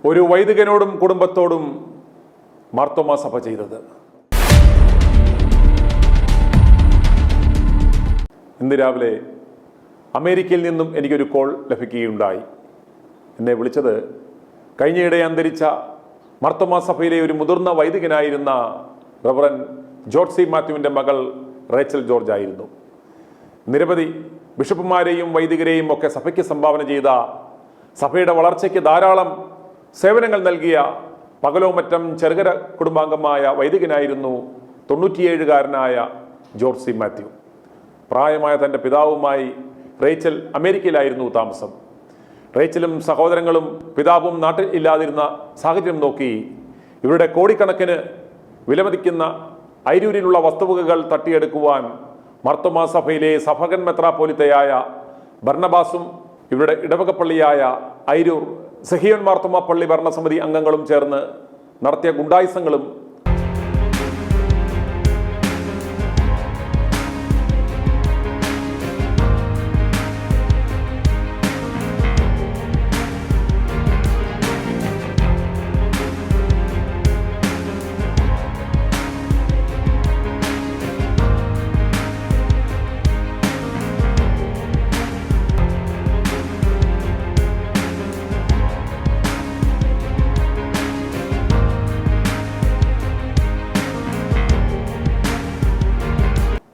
ഒരു വൈദികനോടും കുടുംബത്തോടും മാർത്തോമാ സഭ ചെയ്തത്. ഇന്ന് രാവിലെ അമേരിക്കയിൽ നിന്നും എനിക്കൊരു കോൾ ലഭിക്കുകയുണ്ടായി. എന്നെ വിളിച്ചത് കഴിഞ്ഞയിടെ അന്തരിച്ച മാർത്തോമാ സഭയിലെ ഒരു മുതിർന്ന വൈദികനായിരുന്ന റവറൻ ജോർജ് സി മാത്യുവിൻ്റെ മകൾ റേച്ചൽ ജോർജ് ആയിരുന്നു. നിരവധി ബിഷപ്പുമാരെയും വൈദികരെയും ഒക്കെ സഭയ്ക്ക് സംഭാവന ചെയ്ത, സഭയുടെ വളർച്ചയ്ക്ക് ധാരാളം സേവനങ്ങൾ നൽകിയ പകലോമറ്റം ചെറുകര കുടുംബാംഗമായ വൈദികനായിരുന്നു 97-കാരനായ ജോർജ് സി മാത്യു. പ്രായമായ തൻ്റെ പിതാവുമായി റേച്ചൽ അമേരിക്കയിലായിരുന്നു താമസം. റേച്ചലും സഹോദരങ്ങളും പിതാവും നാട്ടിൽ ഇല്ലാതിരുന്ന സാഹചര്യം നോക്കി ഇവരുടെ കോടിക്കണക്കിന് വിലമതിക്കുന്ന ഐരൂരിലുള്ള വസ്തുവകകൾ തട്ടിയെടുക്കുവാൻ മാർത്തോമാ സഭയിലെ സഭകൻ മെത്രാപ്പോലിത്തയായ ബർണബാസും ഇവരുടെ ഇടവകപ്പള്ളിയായ ഐരൂർ സെഹിയോൻ മാർത്തോമാ പള്ളി ഭരണസമിതി അംഗങ്ങളും ചേർന്ന് നടത്തിയ ഗുണ്ടായുസങ്ങളും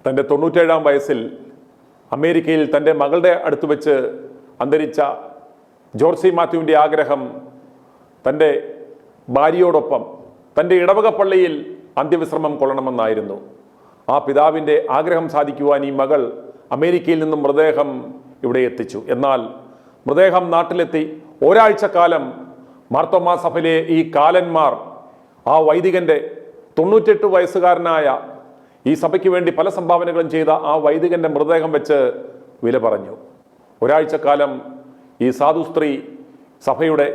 തൻ്റെ 97-ാം വയസ്സിൽ അമേരിക്കയിൽ തൻ്റെ മകളുടെ അടുത്ത് വെച്ച് അന്തരിച്ച ജോർജ് സി മാത്യുവിൻ്റെ ആഗ്രഹം തൻ്റെ ഭാര്യയോടൊപ്പം തൻ്റെ ഇടവകപ്പള്ളിയിൽ അന്ത്യവിശ്രമം കൊള്ളണമെന്നായിരുന്നു. ആ പിതാവിൻ്റെ ആഗ്രഹം സാധിക്കുവാൻ ഈ മകൾ അമേരിക്കയിൽ നിന്നും മൃതദേഹം ഇവിടെ എത്തിച്ചു. എന്നാൽ മൃതദേഹം നാട്ടിലെത്തി ഒരാഴ്ചക്കാലം മാർത്തോമാ സഭയിലെ ഈ കാലന്മാർ ആ വൈദികൻ്റെ 98 വയസ്സുകാരനായ ഈ സഭയ്ക്ക് വേണ്ടി പല സംഭാവനകളും ചെയ്ത ആ വൈദികന്റെ മൃതദേഹം വെച്ച് വില പറഞ്ഞു. ഒരാഴ്ചക്കാലം ഈ സാധു സ്ത്രീ സഭയുടെ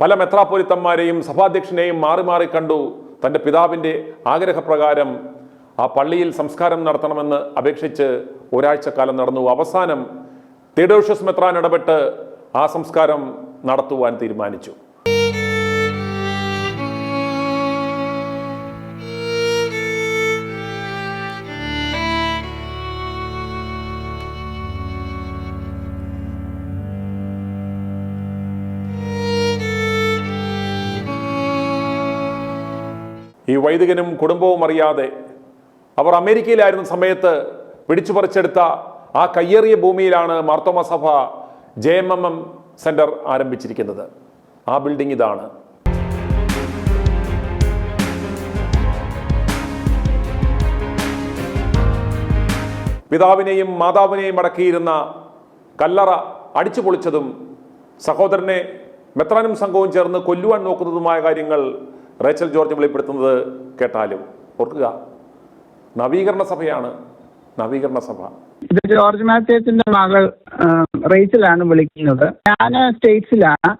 പല മെത്രാപ്പൊലിത്തന്മാരെയും സഭാധ്യക്ഷനെയും മാറി മാറി കണ്ടു. തൻ്റെ പിതാവിൻ്റെ ആഗ്രഹപ്രകാരം ആ പള്ളിയിൽ സംസ്കാരം നടത്തണമെന്ന് അപേക്ഷിച്ച് ഒരാഴ്ചക്കാലം നടന്നു. അവസാനം തിയോഡോഷ്യസ് മെത്രാൻ ഇടപെട്ട് ആ സംസ്കാരം നടത്തുവാൻ തീരുമാനിച്ചു. ഈ വൈദികനും കുടുംബവും അറിയാതെ അവർ അമേരിക്കയിലായിരുന്ന സമയത്ത് പിടിച്ചു പറിച്ചെടുത്ത ആ കയ്യേറിയ ഭൂമിയിലാണ് മാർത്തോമാ സഭ JMM സെന്റർ ആരംഭിച്ചിരിക്കുന്നത്. ആ ബിൽഡിംഗ് ഇതാണ്. പിതാവിനെയും മാതാവിനെയും അടക്കിയിരുന്ന കല്ലറ അടിച്ചു പൊളിച്ചതും സഹോദരനെ മെത്രാനും സംഘവും ചേർന്ന് കൊല്ലുവാൻ നോക്കുന്നതുമായ കാര്യങ്ങൾ റേച്ചൽ ജോർജ് വെളിപ്പെടുത്തുന്നത് കേട്ടാലും ഓർക്കുക, നവീകരണ സഭയാണ് നവീകരണ സഭ. ഇത് ജോർജ് മാത്യുവിന്റെ മകൾ റേച്ചലാണ് വിളിക്കുന്നത്. ഞാൻ സ്റ്റേറ്റ്സിലാണ്.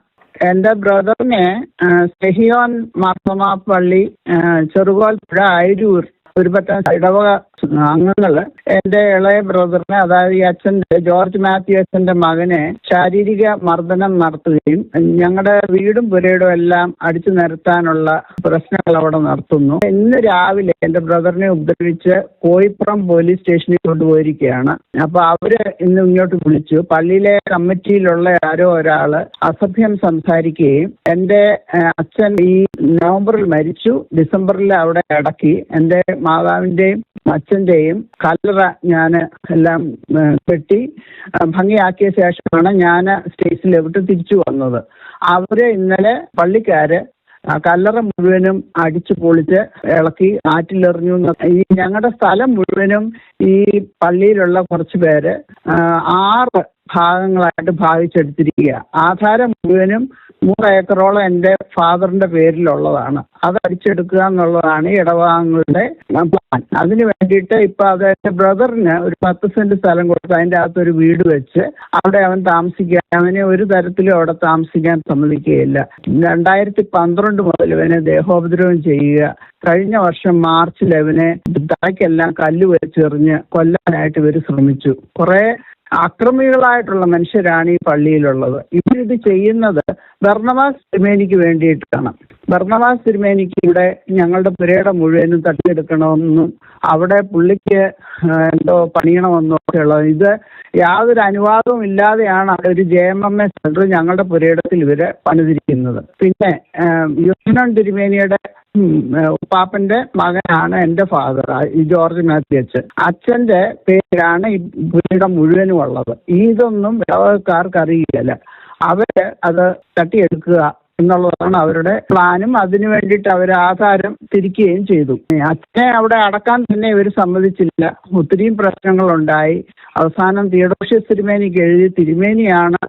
എൻ്റെ ബ്രദറിനെ സെഹിയോൻ മാർത്തോമാ പള്ളി ചെറുകോൽപ്പുഴ ഐരൂർ ഒരുപറ്റ ഇടവക അംഗങ്ങള് എൻ്റെ ഇളയ ബ്രദറിനെ, അതായത് ഈ അച്ഛൻ്റെ ജോർജ് മാത്യു അച്ഛൻ്റെ മകനെ ശാരീരിക മർദ്ദനം നടത്തുകയും ഞങ്ങളുടെ വീടും പുരയിടും എല്ലാം അടിച്ചു നിരത്താനുള്ള പ്രശ്നങ്ങൾ അവിടെ നടത്തുന്നു. ഇന്ന് രാവിലെ എൻ്റെ ബ്രദറിനെ ഉപദ്രവിച്ച് കോയിപ്പുറം പോലീസ് സ്റ്റേഷനിൽ കൊണ്ടുപോയിരിക്കുകയാണ്. അപ്പൊ അവര് ഇന്ന് ഇങ്ങോട്ട് വിളിച്ചു. പള്ളിയിലെ കമ്മിറ്റിയിലുള്ള ആരോ ഒരാള് അസഭ്യം സംസാരിക്കുകയും എൻ്റെ അച്ഛൻ ഈ നവംബറിൽ മരിച്ചു, ഡിസംബറിൽ അവിടെ അടക്കി, എൻ്റെ മാതാവിൻ്റെയും അച്ഛൻ്റെയും കല്ലറ ഞാൻ എല്ലാം കെട്ടി ഭംഗിയാക്കിയ ശേഷമാണ് ഞാൻ സ്റ്റേറ്റ്സിൽ എവിടെ തിരിച്ചു വന്നത്. അവര് ഇന്നലെ പള്ളിക്കാര് കല്ലറ മുഴുവനും അടിച്ചു പൊളിച്ച് ഇളക്കി ആറ്റിലെറിഞ്ഞു. ഈ ഞങ്ങളുടെ സ്ഥലം മുഴുവനും ഈ പള്ളിയിലുള്ള കുറച്ച് പേര് 6 ഭാഗങ്ങളായിട്ട് ഭാഗിച്ചെടുത്തിരിക്കുക. ആധാരം മുഴുവനും 100 ഏക്കറോളം എൻ്റെ ഫാദറിന്റെ പേരിലുള്ളതാണ്. അത് അടിച്ചെടുക്കുക എന്നുള്ളതാണ് ഈ ഇടവകങ്ങളുടെ പ്ലാൻ. അതിന് വേണ്ടിയിട്ട് ഇപ്പൊ അത് എൻ്റെ ബ്രദറിന് ഒരു 10 സെന്റ് സ്ഥലം കൊടുത്ത് അതിൻ്റെ അകത്തൊരു വീട് വെച്ച് അവിടെ അവൻ താമസിക്കാൻ, അവനെ ഒരു തരത്തിലും അവിടെ താമസിക്കാൻ സമ്മതിക്കുകയില്ല. 2012 മുതൽ ഇവനെ ദേഹോപദ്രവം ചെയ്യുക. കഴിഞ്ഞ വർഷം മാർച്ചിൽ അവനെ തലയ്ക്കെല്ലാം കല്ല് വെച്ചെറിഞ്ഞ് കൊല്ലാനായിട്ട് ഇവർ ശ്രമിച്ചു. കുറെ അക്രമികളായിട്ടുള്ള മനുഷ്യരാണ് ഈ പള്ളിയിലുള്ളത്. ഇവരിത് ചെയ്യുന്നത് ബർന്നബാസ് തിരുമേനിക്ക് വേണ്ടിയിട്ടാണ്. ബർന്നബാസ് തിരുമേനിക്ക് ഇവിടെ ഞങ്ങളുടെ പുരയുടെ മുഴുവനും തട്ടിയെടുക്കണമെന്നും അവിടെ പുള്ളിക്ക് എന്തോ പണിയണമെന്നും ഒക്കെ ഉള്ളത്. ഇത് യാതൊരു അനുവാദവും ഇല്ലാതെയാണ് ഒരു JMMA സെന്റർ ഞങ്ങളുടെ പുരയിടത്തിൽ ഇവര് പണിതിരിക്കുന്നത്. പിന്നെ യോഹന്നാൻ തിരുമേനിയുടെ ഉപ്പാപ്പന്റെ മകനാണ് എൻ്റെ ഫാദർ, ഈ ജോർജ് മാത്യു അച്ഛൻ. അച്ഛന്റെ പേരാണ് ഈ പുരയുടെ മുഴുവനും ഉള്ളത്. ഇതൊന്നും ഇടവകക്കാർക്ക് അറിയില്ല. അവര് അത് തട്ടിയെടുക്കുക എന്നുള്ളതാണ് അവരുടെ പ്ലാനും. അതിനു വേണ്ടിയിട്ട് അവർ ആധാരം തിരിക്കുകയും ചെയ്തു. അച്ഛനെ അവിടെ അടക്കാൻ തന്നെ ഇവർ സമ്മതിച്ചില്ല. ഒത്തിരിയും പ്രശ്നങ്ങളുണ്ടായി. അവസാനം തിയഡോഷ്യസ് തിരുമേനിക്ക് എഴുതി തിരുമേനിയാണ്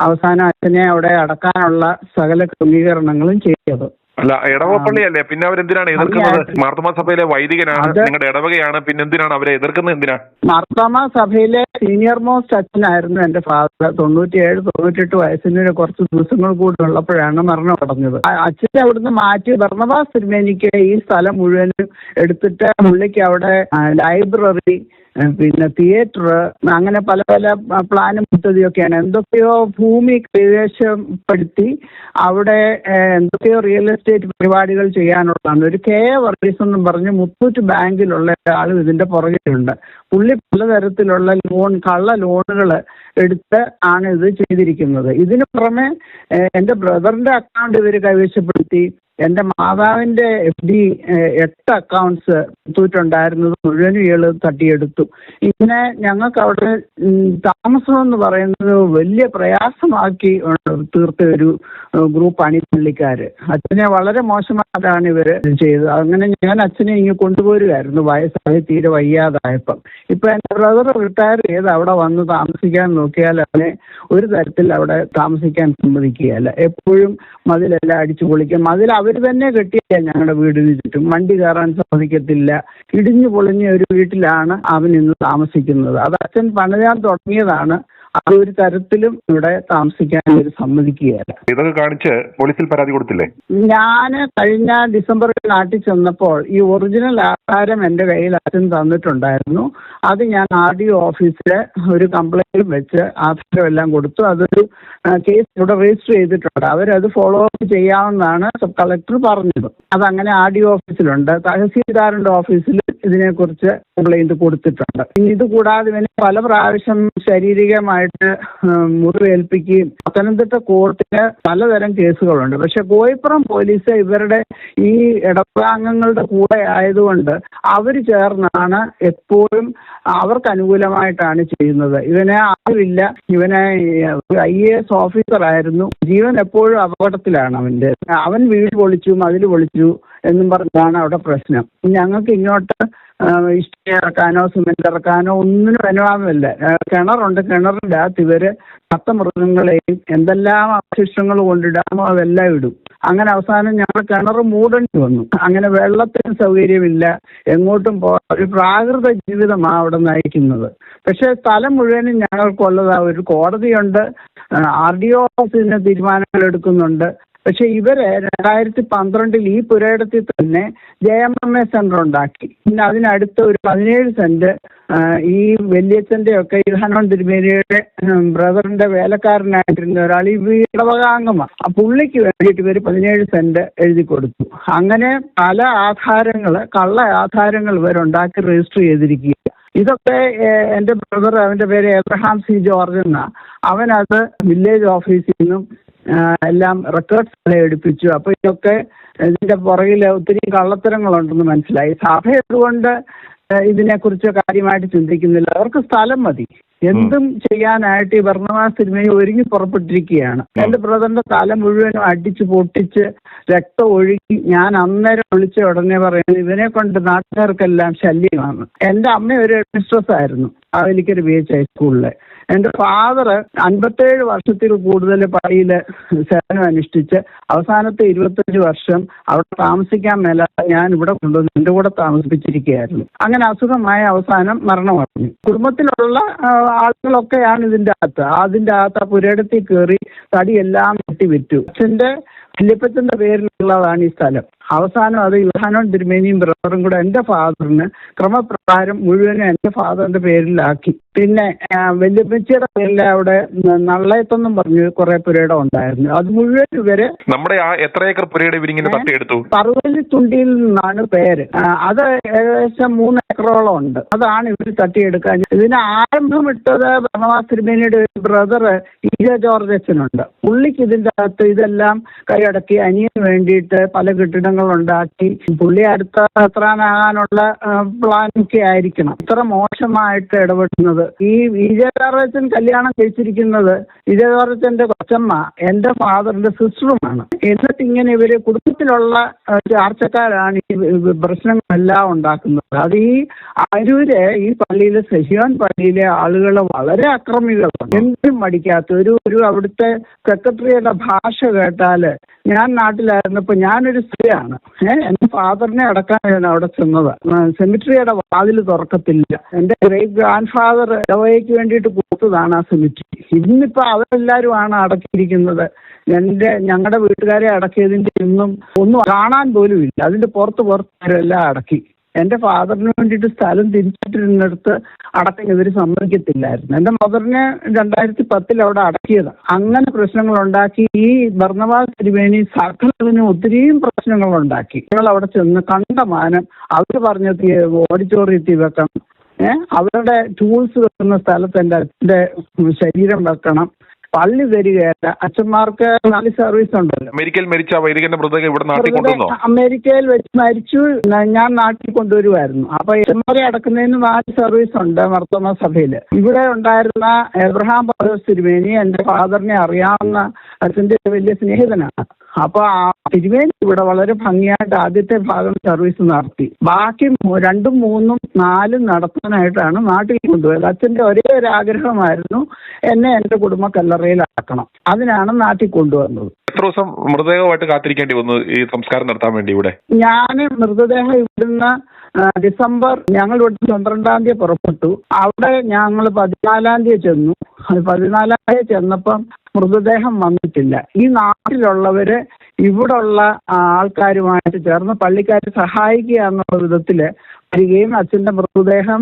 അവസാനം അച്ഛനെ അവിടെ അടക്കാനുള്ള സകല ക്രമീകരണങ്ങളും ചെയ്തത്. അല്ല, ഇടവപ്പള്ളിയല്ലേ, പിന്നെ അവരെന്തിനാണ് എതിർക്കുന്നത്? മാർത്തോമാ സഭയിലെ വൈദികനാണ്, നിങ്ങളുടെ ഇടവകയാണ്, പിന്നെ എന്തിനാണ് അവരെ എതിർക്കുന്നത്? എന്തിനാ? മാർത്തോമാ സഭയിലെ സീനിയർ മോസ്റ്റ് അച്ഛനായിരുന്നു എൻ്റെ ഫാദർ. 97-98 വയസ്സിന് കുറച്ച് ദിവസങ്ങൾ കൂടി ഉള്ളപ്പോഴാണ് മരണമടഞ്ഞത്. അച്ഛനെ അവിടുന്ന് മാറ്റി ബർന്നബാസ് തിരുമേനിക്ക് ഈ സ്ഥലം മുഴുവനും എടുത്തിട്ട് പുള്ളിക്ക് അവിടെ ലൈബ്രറി, പിന്നെ തിയേറ്റർ, അങ്ങനെ പല പല പ്ലാനും പദ്ധതിയൊക്കെയാണ്. എന്തൊക്കെയോ ഭൂമി കൈവശപ്പെടുത്തി അവിടെ എന്തൊക്കെയോ റിയൽ എസ്റ്റേറ്റ് പരിപാടികൾ ചെയ്യാനുള്ളതാണ്. ഒരു കെ വർഗീസ് എന്നും പറഞ്ഞ് മുത്തൂറ്റ് ബാങ്കിലുള്ള ഒരാളും ഇതിന്റെ പുറകിലുണ്ട്. പുള്ളി പലതരത്തിലുള്ള കള്ള ലോണുകൾ എടുത്ത് ആണ് ഇത് ചെയ്തിരിക്കുന്നത്. ഇതിനു പുറമെ എൻ്റെ ബ്രദറിന്റെ അക്കൗണ്ട് ഇവർ കൈവശപ്പെടുത്തി. എൻ്റെ മാതാവിൻ്റെ FD 8 അക്കൗണ്ട്സ് മുത്തൂറ്റുണ്ടായിരുന്നത് മുഴുവനും ഇയാൾ തട്ടിയെടുത്തു. ഇങ്ങനെ ഞങ്ങൾക്ക് അവിടെ താമസം എന്ന് പറയുന്നത് വലിയ പ്രയാസമാക്കി തീർത്ത ഒരു ഗ്രൂപ്പാണ് ഈ പള്ളിക്കാർ. അച്ഛനെ വളരെ മോശമായിട്ടാണ് ഇവർ ചെയ്തത്. അങ്ങനെ ഞാൻ അച്ഛനെ ഇങ്ങനെ കൊണ്ടുപോരുമായിരുന്നു വയസ്സായി തീരെ വയ്യാതായപ്പം. ഇപ്പൊ എൻ്റെ ബ്രദർ റിട്ടയർ ചെയ്ത് അവിടെ വന്ന് താമസിക്കാൻ നോക്കിയാൽ അവനെ ഒരു തരത്തിൽ അവിടെ താമസിക്കാൻ സമ്മതിക്കുകയല്ല. എപ്പോഴും മതിലെല്ലാം അടിച്ചു പൊളിക്കുക. മതിൽ അവർ തന്നെ കെട്ടിയ ഞങ്ങളുടെ വീടിന് ചുറ്റും. വണ്ടി കയറാൻ സാധിക്കത്തില്ല. ഇടിഞ്ഞു പൊളിഞ്ഞ ഒരു വീട്ടിലാണ് അവൻ ഇന്ന് താമസിക്കുന്നത്. അത് അച്ഛൻ പണിയാൻ തുടങ്ങിയതാണ്. അതൊരു തരത്തിലും ഇവിടെ താമസിക്കാൻ അവർ സമ്മതിക്കുകയല്ല. ഇതൊക്കെ കാണിച്ച് പോലീസിൽ പരാതി കൊടുത്തില്ലേ? ഞാൻ കഴിഞ്ഞ ഡിസംബറിൽ നാട്ടിൽ ചെന്നപ്പോൾ ഈ ഒറിജിനൽ ആധാരം എൻ്റെ കയ്യിൽ അച്ഛൻ തന്നിട്ടുണ്ടായിരുന്നു. അത് ഞാൻ RDO ഓഫീസിൽ ഒരു കംപ്ലൈന്റ് വെച്ച് ആധാരം എല്ലാം കൊടുത്തു. അതൊരു കേസ് ഇവിടെ രജിസ്റ്റർ ചെയ്തിട്ടുണ്ട്. അവരത് ഫോളോ അപ്പ് ചെയ്യാമെന്നാണ് സബ് കളക്ടർ പറഞ്ഞത്. അതങ്ങനെ RDO ഓഫീസിലുണ്ട്. തഹസീൽദാറിന്റെ ഓഫീസിൽ ഇതിനെക്കുറിച്ച് കംപ്ലൈന്റ് കൊടുത്തിട്ടുണ്ട്. ഇത് കൂടാതെ ഇവന് പല പ്രാവശ്യം ശാരീരികമായിട്ട് മുറിവേൽപ്പിക്കുകയും പത്തനംതിട്ട കോർട്ടിന് പലതരം കേസുകളുണ്ട്. പക്ഷെ കോയിപ്പുറം പോലീസ് ഇവരുടെ ഈ ഇടപാംഗങ്ങളുടെ കൂടെ ആയതുകൊണ്ട് അവർ ചേർന്നാണ് എപ്പോഴും അവർക്ക് അനുകൂലമായിട്ടാണ് ചെയ്യുന്നത്. ഇവനെ അറിവില്ല. ഇവനെ IAS ഓഫീസറായിരുന്നു. ജീവൻ എപ്പോഴും അപകടത്തിലാണ് അവൻ്റെ. അവൻ വീട് പൊളിച്ചു, മതിൽ പൊളിച്ചു എന്നും പറഞ്ഞാണ് അവിടെ പ്രശ്നം. ഞങ്ങൾക്ക് ഇങ്ങോട്ട് ഇഷ്ടി ഇറക്കാനോ സിമെന്റ് ഇറക്കാനോ ഒന്നിനും അനുവാദമില്ല. കിണറുണ്ട്. കിണറിൻ്റെ അകത്ത് ഇവര് മൃഗങ്ങളെയും എന്തെല്ലാം അവശിഷ്ടങ്ങൾ കൊണ്ടിടാമോ അതെല്ലാം ഇടും. അങ്ങനെ അവസാനം ഞങ്ങൾ കിണർ മൂടേണ്ടി വന്നു. അങ്ങനെ വെള്ളത്തിന് സൗകര്യമില്ല. എങ്ങോട്ടും ഒരു പ്രാകൃത ജീവിതമാണ് അവിടെ നയിക്കുന്നത്. പക്ഷെ സ്ഥലം മുഴുവനും ഞങ്ങൾക്കുള്ളത് ഒരു കോടതിയുണ്ട്. RDO ഓഫീസിന് തീരുമാനങ്ങൾ എടുക്കുന്നുണ്ട്. പക്ഷെ ഇവര് 2012 ഈ പുരയിടത്തിൽ തന്നെ JMMA സെന്റർ ഉണ്ടാക്കി. പിന്നെ അതിനടുത്ത് ഒരു 17 സെന്റ് ഈ വല്യച്ഛന്റെ ഒക്കെ യോഹന്നാൻ തിരുമേനിയുടെ ബ്രദറിന്റെ വേലക്കാരനായിട്ടിരുന്ന ഒരാൾ ഈ ഇടവകാംഗമാണ്. ആ പുള്ളിക്ക് വേണ്ടിയിട്ട് ഇവർ 17 സെന്റ് എഴുതി കൊടുത്തു. അങ്ങനെ പല കള്ള ആധാരങ്ങൾ ഇവരുണ്ടാക്കി രജിസ്റ്റർ ചെയ്തിരിക്കുക. ഇതൊക്കെ എൻ്റെ ബ്രദർ, അവൻ്റെ പേര് എബ്രഹാം C. ജോർജ് എന്നാ, അവനത് വില്ലേജ് ഓഫീസിൽ നിന്നും എല്ലാം റെക്കോർഡ്സ് എടുപ്പിച്ചു. അപ്പൊ ഇതൊക്കെ ഇതിന്റെ പുറകിൽ ഒത്തിരി കള്ളത്തരങ്ങളുണ്ടെന്ന് മനസ്സിലായി. സഭ എന്തുകൊണ്ട് ഇതിനെക്കുറിച്ച് കാര്യമായിട്ട് ചിന്തിക്കുന്നില്ല? അവർക്ക് സ്ഥലം മതി. എന്തും ചെയ്യാനായിട്ട് ഈ ബർന്നബാസ് തിരുമേനി ഒരുങ്ങി പുറപ്പെട്ടിരിക്കുകയാണ്. എൻ്റെ ബ്രദറിന്റെ തല മുഴുവനും അടിച്ച് പൊട്ടിച്ച് രക്തം ഒഴുകി. ഞാൻ അന്നേരം വിളിച്ച ഉടനെ പറയുന്നത് ഇവനെ കൊണ്ട് നാട്ടുകാർക്കെല്ലാം ശല്യമാണ്. എൻ്റെ അമ്മ ഒരു ഹെഡ്മിസ്ട്രസ് ആയിരുന്നു അവലിക്കര BH ഹൈസ്കൂളിലെ. എൻ്റെ ഫാദർ 57 വർഷത്തിൽ കൂടുതൽ പള്ളിയിൽ സേവനം അനുഷ്ഠിച്ച് അവസാനത്തെ 25 വർഷം അവിടെ താമസിക്കാൻ മേലാതെ ഞാൻ ഇവിടെ കൊണ്ടുവന്ന് എൻ്റെ കൂടെ താമസിപ്പിച്ചിരിക്കുകയായിരുന്നു. അങ്ങനെ അസുഖമായ അവസാനം മരണമടഞ്ഞു. കുടുംബത്തിലുള്ള ആളുകളൊക്കെയാണ് ഇതിൻ്റെ അകത്ത്. ആ പുരയിടത്തിൽ കയറി തടിയെല്ലാം വെട്ടി വിറ്റു. അച്ഛൻ്റെ വല്യപ്പച്ചൻ്റെ പേരിലുള്ളതാണ് ഈ സ്ഥലം. അവസാനം അത് യോഹന്നാൻ തിരുമേനിയും ബ്രദറും കൂടെ എൻ്റെ ഫാദറിന് ക്രമപ്രകാരം മുഴുവനും എൻ്റെ ഫാദറിന്റെ പേരിലാക്കി. പിന്നെ വല്യപ്പച്ചിയുടെ പേരിൽ അവിടെ നള്ളയത്തൊന്നും പറഞ്ഞു കുറെ പുരയിടം ഉണ്ടായിരുന്നു. അത് മുഴുവൻ ഇവര് നമ്മുടെ ആ എത്ര ഏക്കർ പുരയുടെ ഇവരിങ്ങനെ തട്ടിയെടുത്തു? പറുവല്ലിത്തുണ്ടിയിൽ നിന്നാണ് പേര്. അത് ഏകദേശം 3 ഏക്കറോളം ഉണ്ട്. അതാണ് ഇവർ തട്ടിയെടുക്കാൻ. ഇതിന് ആരംഭമിട്ടത് ഭരണവാസ് തിരുമേനിയുടെ ബ്രദർ ഇ ജെ ജോർജ് അച്ഛനുണ്ട്. പുള്ളിക്ക് ഇതിന്റെ അകത്ത് ഇതെല്ലാം കൈയടക്കി അനിയന് വേണ്ടിയിട്ട് പല കെട്ടിടങ്ങൾ ഉണ്ടാക്കി പുള്ളി അടുത്ത എത്രാനാകാനുള്ള പ്ലാനൊക്കെ ആയിരിക്കണം ഇത്ര മോശമായിട്ട് ഇടപെടുന്നത്. ഈ ഇ ജെ ജോർജ് അച്ഛൻ കല്യാണം കഴിച്ചിരിക്കുന്നത് ഇ ജെ ജോർജ് അച്ഛന്റെ കൊച്ചമ്മ എന്റെ ഫാദറിന്റെ സിസ്റ്ററുമാണ്. എന്നിട്ട് ഇങ്ങനെ ഇവര് കുടുംബത്തിലുള്ള ചാർച്ചക്കാരാണ് ഈ പ്രശ്നങ്ങളെല്ലാം ഉണ്ടാക്കുന്നത്. അത് ഈ അരൂര് ഈ പള്ളിയിലെ സെഹിയോൻ പള്ളിയിലെ ആളുകൾ വളരെ അക്രമികളാണ്. എന്തും മടിക്കാത്ത ഒരു അവിടുത്തെ സെക്രട്ടറിയുടെ ഭാഷ കേട്ടാല് ഞാൻ നാട്ടിലായിരുന്നപ്പോ ഞാനൊരു സ്ത്രീയാണ്. എന്റെ ഫാദറിനെ അടക്കാനാണ് അവിടെ ചെന്നത്. സെമിട്രിയുടെ വാതിൽ തുറക്കത്തില്ല. എന്റെ ഗ്രേറ്റ് ഗ്രാൻഡ് ഫാദർ ഇടവകയ്ക്ക് വേണ്ടിയിട്ട് കൊടുത്തതാണ് ആ സെമിട്രി. ഇന്നിപ്പോ അവരെല്ലാരും ആണ് അടക്കിയിരിക്കുന്നത്. ഞങ്ങളുടെ വീട്ടുകാരെ അടക്കിയതിന്റെ ഒന്നും കാണാൻ പോലും ഇല്ല. അതിന്റെ പുറത്തുവരെല്ലാം അടക്കി. എന്റെ ഫാദറിന് വേണ്ടിയിട്ട് സ്ഥലം തിരിച്ചിട്ടിരുന്നിടത്ത് അടക്കം ഇവർ സമ്മതിക്കത്തില്ലായിരുന്നു. എന്റെ മദറിനെ 2010 അവിടെ അടക്കിയതാണ്. അങ്ങനെ പ്രശ്നങ്ങൾ ഉണ്ടാക്കി ഈ ഭരണവാസ് തിരുമേനി സകലത്തിനും ഒത്തിരിയും പ്രശ്നങ്ങൾ ഉണ്ടാക്കി. ഞങ്ങൾ അവിടെ ചെന്ന് കണ്ടമാനം അവർ പറഞ്ഞത് ഓഡിറ്റോറിയത്തിൽ വെക്കണം, അവരുടെ ടൂൾസ് വെക്കുന്ന സ്ഥലത്ത് എൻ്റെ അച്ഛൻ്റെ ശരീരം വെക്കണം, പള്ളി വരികയല്ല. അച്ഛന്മാർക്ക് 4 സർവീസ് ഉണ്ടല്ലോ. അമേരിക്കയിൽ മരിച്ച വൈദികന്റെ മൃതദേഹം ഇവിടെ നാട്ടിൽ കൊണ്ടുവന്നോ? അമേരിക്കയിൽ വെച്ച് മരിച്ചു. ഞാൻ നാട്ടിൽ കൊണ്ടുവരുമായിരുന്നു. അപ്പൊ അച്ഛന്മാരെ അടക്കുന്നതിന് 4 സർവീസ് ഉണ്ട് മാർത്തോമാ സഭയിൽ. ഇവിടെ ഉണ്ടായിരുന്ന എബ്രഹാം പൗലോസ് തിരുമേനി എന്റെ ഫാദറിനെ അറിയാവുന്ന അച്ഛന്റെ വലിയ സ്നേഹിതനാണ്. അപ്പൊ ആ തിരുമേനി ഇവിടെ വളരെ ഭംഗിയായിട്ട് ആദ്യത്തെ ഭാഗം സർവീസ് നടത്തി. ബാക്കി 2, 3, 4 നടത്താനായിട്ടാണ് നാട്ടിൽ കൊണ്ടുപോയത്. അച്ഛന്റെ ഒരേ ഒരു ആഗ്രഹമായിരുന്നു എന്നെ എന്റെ കുടുംബ കല്ലറയിലാക്കണം. അതിനാണ് നാട്ടിൽ കൊണ്ടുവന്നത്. എത്ര ദിവസം മൃതദേഹമായിട്ട് കാത്തിരിക്കേണ്ടി വന്നു ഈ സംസ്കാരം നടത്താൻ വേണ്ടി? ഇവിടെ ഞാൻ മൃതദേഹം ഇവിടുന്ന് ഡിസംബർ ഞങ്ങൾ ഇവിടെ 12-ാം തീയതി പുറപ്പെട്ടു. അവിടെ ഞങ്ങൾ 14-ാം തീയതി ചെന്നു. 14-ാം തീയതി ചെന്നപ്പം മൃതദേഹം വന്നിട്ടില്ല. ഈ നാട്ടിലുള്ളവര് ഇവിടുള്ള ആൾക്കാരുമായിട്ട് ചേർന്ന് പള്ളിക്കാർ സഹായിക്കുക എന്നുള്ള വിധത്തില് വരികയും അച്ഛന്റെ മൃതദേഹം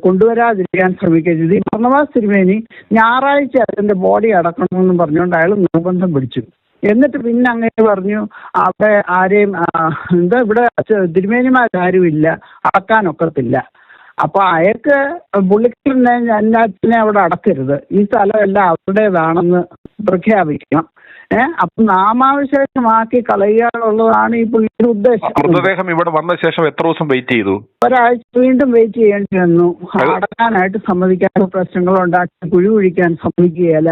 കൊണ്ടുവരാതിരിക്കാൻ ശ്രമിക്കുകയും ചെയ്തു. ഈ ഭരണവാസ് തിരുമേനി ഞായറാഴ്ച അച്ഛന്റെ ബോഡി അടക്കണമെന്ന് പറഞ്ഞുകൊണ്ട് അയാൾ നിർബന്ധം പിടിച്ചു. എന്നിട്ട് പിന്നെ അങ്ങനെ പറഞ്ഞു അവിടെ ആരെയും ഇവിടെ തിരുമേനിമാരാരും ഇല്ല, അടക്കാനൊക്കത്തില്ല. അപ്പൊ അയാൾക്ക് പുള്ളിക്കാരനെ അച്ഛനെ അവിടെ അടക്കരുത്, ഈ സ്ഥലമെല്ലാം അവരുടേതാണെന്ന് പ്രഖ്യാപിക്കണം. അപ്പൊ നാമാവിശേഷമാക്കി കളയാനുള്ളതാണ് ഈ പുള്ളിയുടെ ഉദ്ദേശം. മൃതദേഹം ഇവിടെ വന്ന ശേഷം എത്ര ദിവസം വെയിറ്റ് ചെയ്തു? ഒരാഴ്ച വീണ്ടും വെയിറ്റ് ചെയ്യേണ്ടി വന്നു. അടക്കാനായിട്ട് സമ്മതിക്കാത്ത പ്രശ്നങ്ങൾ ഉണ്ടാക്കി കുഴി കുഴിക്കാൻ സമ്മതിക്കുകയില്ല.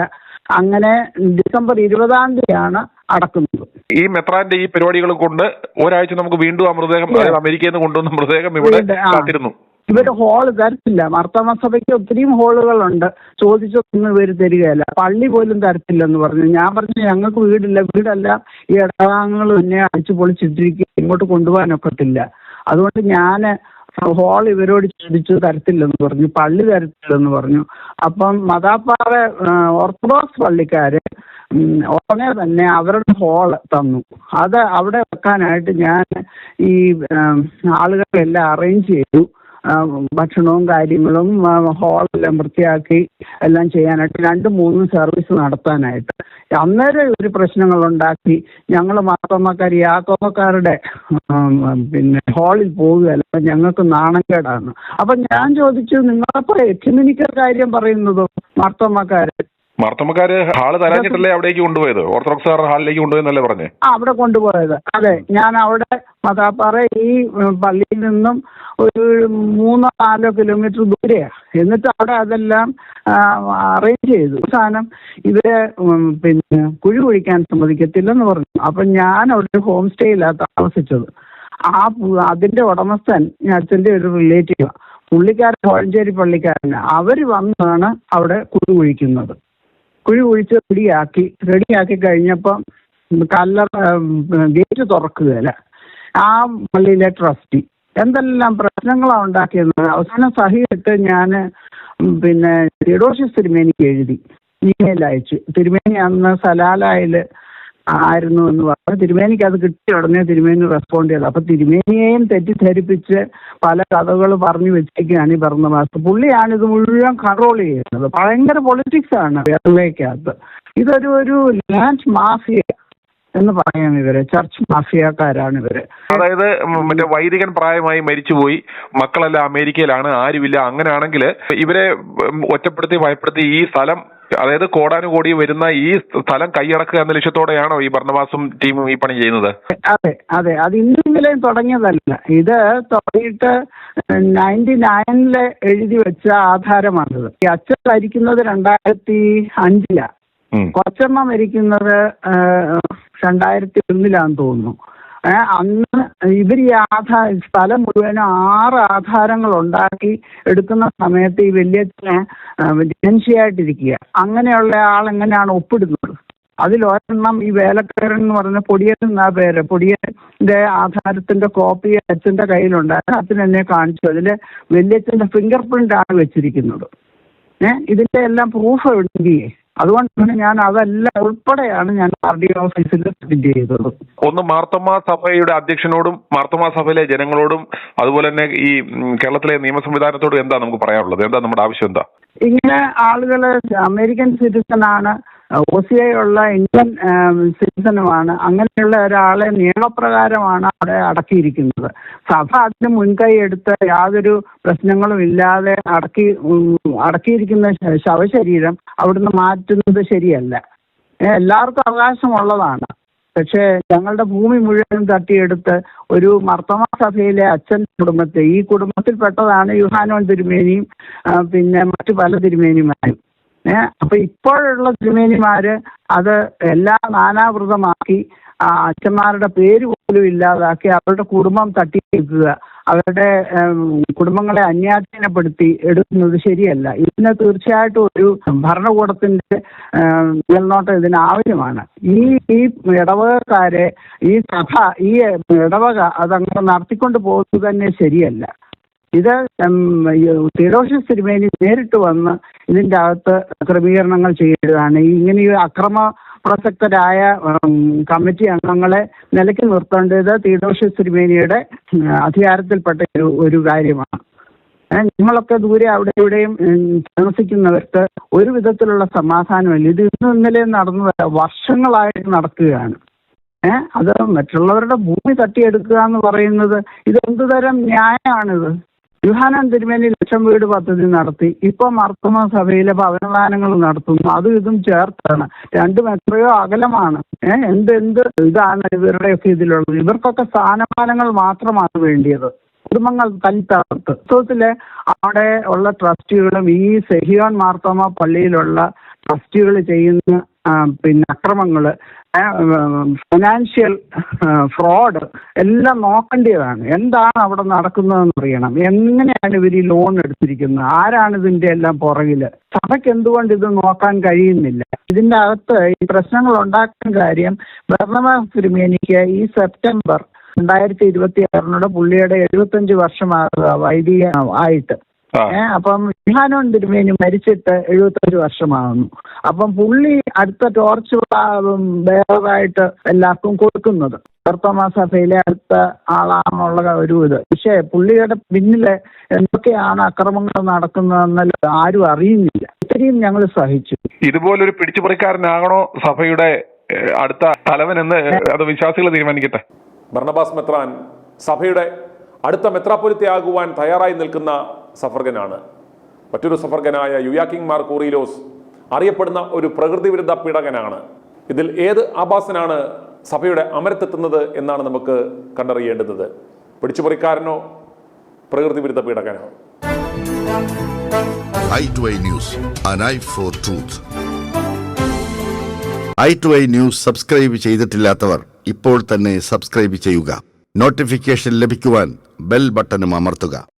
അങ്ങനെ ഡിസംബർ 20-ാം തീയതിയാണ് അടക്കുന്നത്. ഈ മെത്രാന്റെ ഈ പരിപാടികൾ കൊണ്ട് ഒരാഴ്ച നമുക്ക് വീണ്ടും ആ മൃതദേഹം അമേരിക്കയിൽ നിന്ന് കൊണ്ടുവന്ന മൃതദേഹം ഇവിടെ കാത്തിരുന്നു. ഇവര് ഹോള് തരത്തില്ല. മാർത്തോമാ സഭയ്ക്ക് ഒത്തിരിയും ഹോളുകളുണ്ട്, ചോദിച്ചൊന്നും ഇവർ തരികയല്ല. പള്ളി പോലും തരത്തില്ലെന്ന് പറഞ്ഞു. ഞാൻ പറഞ്ഞു ഞങ്ങൾക്ക് വീടല്ല, ഈ ഇടഭാഗങ്ങൾ തന്നെ അടിച്ചു പൊളിച്ചിട്ടിരിക്കുക, ഇങ്ങോട്ട് കൊണ്ടുപോകാനൊക്കത്തില്ല. അതുകൊണ്ട് ഞാൻ ഹോൾ ഇവരോട് ചോദിച്ചു, തരത്തില്ലെന്ന് പറഞ്ഞു. പള്ളി തരത്തില്ലെന്ന് പറഞ്ഞു. അപ്പം മതാപ്പാറ ഓർത്തഡോക്സ് പള്ളിക്കാര് ഉടനെ തന്നെ അവരുടെ ഹോള് തന്നു. അത് അവിടെ വെക്കാനായിട്ട് ഞാൻ ഈ ആളുകളെല്ലാം അറേഞ്ച് ചെയ്തു. ഭക്ഷണവും കാര്യങ്ങളും ഹോളെല്ലാം വൃത്തിയാക്കി എല്ലാം ചെയ്യാനായിട്ട് 2-3 സർവീസ് നടത്താനായിട്ട്. അന്നേരം ഒരു പ്രശ്നങ്ങളുണ്ടാക്കി. ഞങ്ങൾ മാർത്തോമാക്കാർ യാക്കോബക്കാരുടെ ഹാളിൽ പോവുകയല്ല, ഞങ്ങൾക്ക് നാണക്കേടാണ്. അപ്പൊ ഞാൻ ചോദിച്ചു, നിങ്ങളപ്പോ എക്യുമെനിക്കൽ കാര്യം പറയുന്നതോ? മാർത്തോമാക്കാര് ഹാള് തരാഞ്ഞിട്ടല്ലേ അവിടേക്ക് കൊണ്ടുപോയത്? ഓർത്തഡോക്സുകാർ ഹാളിലേക്ക് കൊണ്ടുപോയെന്നല്ലേ പറഞ്ഞേ? അവിടെ കൊണ്ടുപോയത്. അതെ, ഞാൻ അവിടെ മതാപ്പാറ ഈ പള്ളിയിൽ നിന്നും ഒരു 3-4 കിലോമീറ്റർ ദൂരെയാണ്. എന്നിട്ട് അവിടെ അതെല്ലാം അറേഞ്ച് ചെയ്തു. അവസാനം ഇവരെ കുഴി കുഴിക്കാൻ സമ്മതിക്കത്തില്ലെന്ന് പറഞ്ഞു. അപ്പൊ ഞാൻ അവിടെ ഹോം സ്റ്റേയിലാണ് താമസിച്ചത്. അതിന്റെ ഉടമസ്ഥൻ അച്ഛന്റെ ഒരു റിലേറ്റീവാണ്. പുള്ളിക്കാരൻ കോഴഞ്ചേരി പള്ളിക്കാരന്. അവര് വന്നാണ് അവിടെ കുഴി കുഴിക്കുന്നത്. കുഴി കുഴിച്ച് റെഡിയാക്കി കഴിഞ്ഞപ്പം ഗേറ്റ് തുറക്കുകയില്ല. ആ പള്ളിയിലെ ട്രസ്റ്റി എന്തെല്ലാം പ്രശ്നങ്ങളാണ് ഉണ്ടാക്കിയത്. അവസാനം സഹിയിട്ട് ഞാൻ തിയോഡോഷ്യസ് തിരുമേനിക്ക് എഴുതി, ഇമെയിൽ അയച്ചു. തിരുമേനി അന്ന് സലാലയിൽ ആയിരുന്നു എന്ന് പറഞ്ഞു. തിരുമേനിക്ക് അത് കിട്ടിയ ഉടനെ തിരുമേനി റെസ്പോണ്ട് ചെയ്തു. അപ്പൊ തിരുമേനിയെയും തെറ്റിദ്ധരിപ്പിച്ച് പല കഥകൾ പറഞ്ഞു വെച്ചേക്കാണ് ഈ ഭരണമാസം. പുള്ളിയാണ് ഇത് മുഴുവൻ കൺട്രോൾ ചെയ്യുന്നത്. ഭയങ്കര പൊളിറ്റിക്സ് ആണ് കേരളയ്ക്കകത്ത്. ഇതൊരു ലാൻഡ് മാഫിയ എന്ന് പറയാം. ഇവര് ചർച്ച് മാഫിയക്കാരാണ് ഇവര്. അതായത് മറ്റേ വൈദികൻ പ്രായമായി മരിച്ചുപോയി, മക്കളെല്ലാം അമേരിക്കയിലാണ്, ആരുമില്ല. അങ്ങനെയാണെങ്കിൽ ഇവരെ ഒറ്റപ്പെടുത്തി ഭയപ്പെടുത്തി ഈ സ്ഥലം, അതായത് കോടാനുകോടി വരുന്ന ഈ സ്ഥലം കൈയടക്കുക എന്ന ലക്ഷ്യത്തോടെയാണോ ഈ ഭരണവാസും ടീമും ഈ പണി ചെയ്യുന്നത്? അതെ. അത് ഇന്നലെയും തുടങ്ങിയതല്ല. ഇത് തുടങ്ങിയിട്ട് 99 എഴുതി വെച്ച ആധാരമാണിത്. ഈ അച്ഛൻ മരിക്കുന്നത് 2005 കൊച്ചമ്മ മരിക്കുന്നത് 2001 തോന്നുന്നു. അന്ന് ഇവർ ഈ സ്ഥലം മുഴുവനും 6 ആധാരങ്ങൾ ഉണ്ടാക്കി എടുക്കുന്ന സമയത്ത് ഈ വല്യച്ഛനെ ഡിമെൻഷ്യയായിട്ടിരിക്കുക. അങ്ങനെയുള്ള ആളെങ്ങനെയാണ് ഒപ്പിടുന്നത്? അതിലൊരെണ്ണം ഈ വേലക്കാരൻ എന്ന് പറഞ്ഞ പൊടിയൻ എന്നാ പേര്. പൊടിയന്റെ ആധാരത്തിന്റെ കോപ്പി അച്ഛന്റെ കയ്യിലുണ്ടായിരുന്നു. അച്ഛൻ എന്നെ കാണിച്ചു. അതില് വല്യച്ഛന്റെ ഫിംഗർ പ്രിന്റ് ആണ് വെച്ചിരിക്കുന്നത്. ഇതിന്റെ എല്ലാം പ്രൂഫ് ഉണ്ടെങ്കിൽ അതുകൊണ്ടാണ് ഞാൻ അതെല്ലാം ഉൾപ്പെടെയാണ് ഞാൻ RD ഓഫീസിൽ സബ്മിറ്റ് ചെയ്തത്. ഒന്ന് മാർത്തോമാ സഭയുടെ അധ്യക്ഷനോടും മാർത്തോമാ സഭയിലെ ജനങ്ങളോടും അതുപോലെ തന്നെ ഈ കേരളത്തിലെ നിയമ സംവിധാനത്തോടും എന്താ നമുക്ക് പറയാനുള്ളത്? എന്താ നമ്മുടെ ആവശ്യം? എന്താ ഇങ്ങനെ ആളുകള് അമേരിക്കൻ സിറ്റിസൺ ആണ്, OCI ഉള്ള ഇന്ത്യൻ സിറ്റിസനുമാണ്. അങ്ങനെയുള്ള ഒരാളെ നിയമപ്രകാരമാണ് അവിടെ അടക്കിയിരിക്കുന്നത്. സഭ അതിന് മുൻകൈ എടുത്ത് യാതൊരു പ്രശ്നങ്ങളും ഇല്ലാതെ അടക്കിയിരിക്കുന്ന ശവശരീരം അവിടുന്ന് മാറ്റുന്നത് ശരിയല്ല. എല്ലാവർക്കും അവകാശമുള്ളതാണ്. പക്ഷേ ഞങ്ങളുടെ ഭൂമി മുഴുവനും തട്ടിയെടുത്ത് ഒരു മാർത്തോമാ സഭയിലെ അച്ഛൻ കുടുംബത്തെ, ഈ കുടുംബത്തിൽപ്പെട്ടതാണ് യുഹാനോൻ തിരുമേനിയും പിന്നെ മറ്റു പല തിരുമേനിമാരും. അപ്പൊ ഇപ്പോഴുള്ള തിരുമേനിമാര് അത് എല്ലാം നാനാവൃതമാക്കി അച്ഛന്മാരുടെ പേര് പോലും ഇല്ലാതാക്കി അവരുടെ കുടുംബം തട്ടിയെടുക്കുക, അവരുടെ കുടുംബങ്ങളെ അന്യാധീനപ്പെടുത്തി എടുക്കുന്നത് ശരിയല്ല. ഇതിന് തീർച്ചയായിട്ടും ഒരു ഭരണകൂടത്തിന്റെ മേൽനോട്ടം ഇതിന് ആവശ്യമാണ്. ഈ ഇടവകക്കാരെ, ഈ സഭ, ഈ ഇടവക അതങ്ങനെ നടത്തിക്കൊണ്ട് പോകുന്നത് തന്നെ ശരിയല്ല. ഇത് തിയോഡോഷ്യസ് തിരുമേനി നേരിട്ട് വന്ന് ഇതിൻ്റെ അകത്ത് ക്രമീകരണങ്ങൾ ചെയ്യുകയാണ്. ഇങ്ങനെ ഈ അക്രമ പ്രസക്തരായ കമ്മിറ്റി അംഗങ്ങളെ നിലയ്ക്ക് നിർത്തേണ്ടത് തിയോഡോഷ്യസ് തിരുമേനിയുടെ അധികാരത്തിൽപ്പെട്ട ഒരു കാര്യമാണ്. നിങ്ങളൊക്കെ ദൂരെ അവിടെ ഇവിടെയും താമസിക്കുന്നവർക്ക് ഒരു വിധത്തിലുള്ള സമാധാനമില്ല. ഇത് ഇന്നും ഇന്നലെ നടന്നതല്ല, വർഷങ്ങളായിട്ട് നടക്കുകയാണ്. അത് മറ്റുള്ളവരുടെ ഭൂമി തട്ടിയെടുക്കുക എന്ന് പറയുന്നത് ഇത് എന്ത് തരം ന്യായമാണിത്? യുഹാനോൻ തിരുമേനി 1,00,000 വീട് പദ്ധതി നടത്തി. ഇപ്പൊ മാർത്തോമാ സഭയിലെ ഭവനദാനങ്ങൾ നടത്തുന്നു. അതും ഇതും ചേർത്താണ്. രണ്ടും എത്രയോ അകലമാണ്. എന്ത് ഇതാണ് ഇവരുടെയൊക്കെ ഇതിലുള്ളത്? ഇവർക്കൊക്കെ സ്ഥാനമാനങ്ങൾ മാത്രമാണ് വേണ്ടിയത്. കുടുംബങ്ങൾ തനിത്തകർത്ത് പുസ്തകത്തില് അവിടെ ഉള്ള ട്രസ്റ്റികളും ഈ സെഹിയോൻ മാർത്തോമാ പള്ളിയിലുള്ള ട്രസ്റ്റികൾ ചെയ്യുന്ന പിന്നെ അക്രമങ്ങള്, ഫിനാൻഷ്യൽ ഫ്രോഡ് എല്ലാം നോക്കേണ്ടതാണ്. എന്താണ് അവിടെ നടക്കുന്നതെന്ന് അറിയണം. എങ്ങനെയാണ് ഇവർ ഈ ലോൺ എടുത്തിരിക്കുന്നത്? ആരാണ് ഇതിന്റെ എല്ലാം പുറകില്? സഭയ്ക്ക് എന്തുകൊണ്ട് ഇത് നോക്കാൻ കഴിയുന്നില്ല? ഇതിന്റെ അകത്ത് ഈ പ്രശ്നങ്ങൾ ഉണ്ടാക്കാൻ കാര്യം ബർണബാസ് തിരുമേനിക്ക് ഈ സെപ്റ്റംബർ 2026 പുള്ളിയുടെ 75 വർഷമാകുക വൈദിക ആയിട്ട്. അപ്പം യുഹാനോൻ തിരുമേനി മരിച്ചിട്ട് 75 വർഷമാകുന്നു. അപ്പം പുള്ളി അടുത്ത ടോർച്ച് ബെയറായിട്ട് എല്ലാവർക്കും കൊടുക്കുന്നത് മാർത്തോമാ സഭയിലെ അടുത്ത ആളാണെന്നുള്ള ഒരു ഇത്. പക്ഷേ പുള്ളിയുടെ പിന്നില് എന്തൊക്കെയാണ് അക്രമങ്ങൾ നടക്കുന്നതെന്ന് ആരും അറിയുന്നില്ല. ഇത്രയും ഞങ്ങൾ സഹിച്ചു. ഇതുപോലൊരു പിടിച്ചുപറിക്കാരനാകണോ സഭയുടെ അടുത്ത തലവനെന്ന് അത് വിശ്വാസികൾ തീരുമാനിക്കട്ടെ. ബർണബാസ് മെത്രാൻ സഭയുടെ അടുത്ത മെത്രാപ്പൊലിത്തയാകുവാൻ തയ്യാറായി നിൽക്കുന്ന സഫർഗനാണ്. മറ്റൊരു സഫർഗനായ യുയാക്കിംഗ് മാർ കൂറിലോസ് അറിയപ്പെടുന്ന ഒരു പ്രകൃതി വിരുദ്ധ പീഡകനാണ്. ഇതിൽ ഏത് ആഭാസനാണ് സഭയുടെ അമരത്തെത്തുന്നത് എന്നാണ് നമുക്ക് കണ്ടറിയേണ്ടുന്നത്. പിടിച്ചുപറിക്കാരനോ പ്രകൃതി വിരുദ്ധ പീഡകനോ? i2i News, an eye for truth. i2i News subscribe ചെയ്തിട്ടില്ലാത്തവർ ഇപ്പോൾ തന്നെ സബ്സ്ക്രൈബ് ചെയ്യുക. നോട്ടിഫിക്കേഷൻ ലഭിക്കുവാൻ ബെൽ ബട്ടണും അമർത്തുക.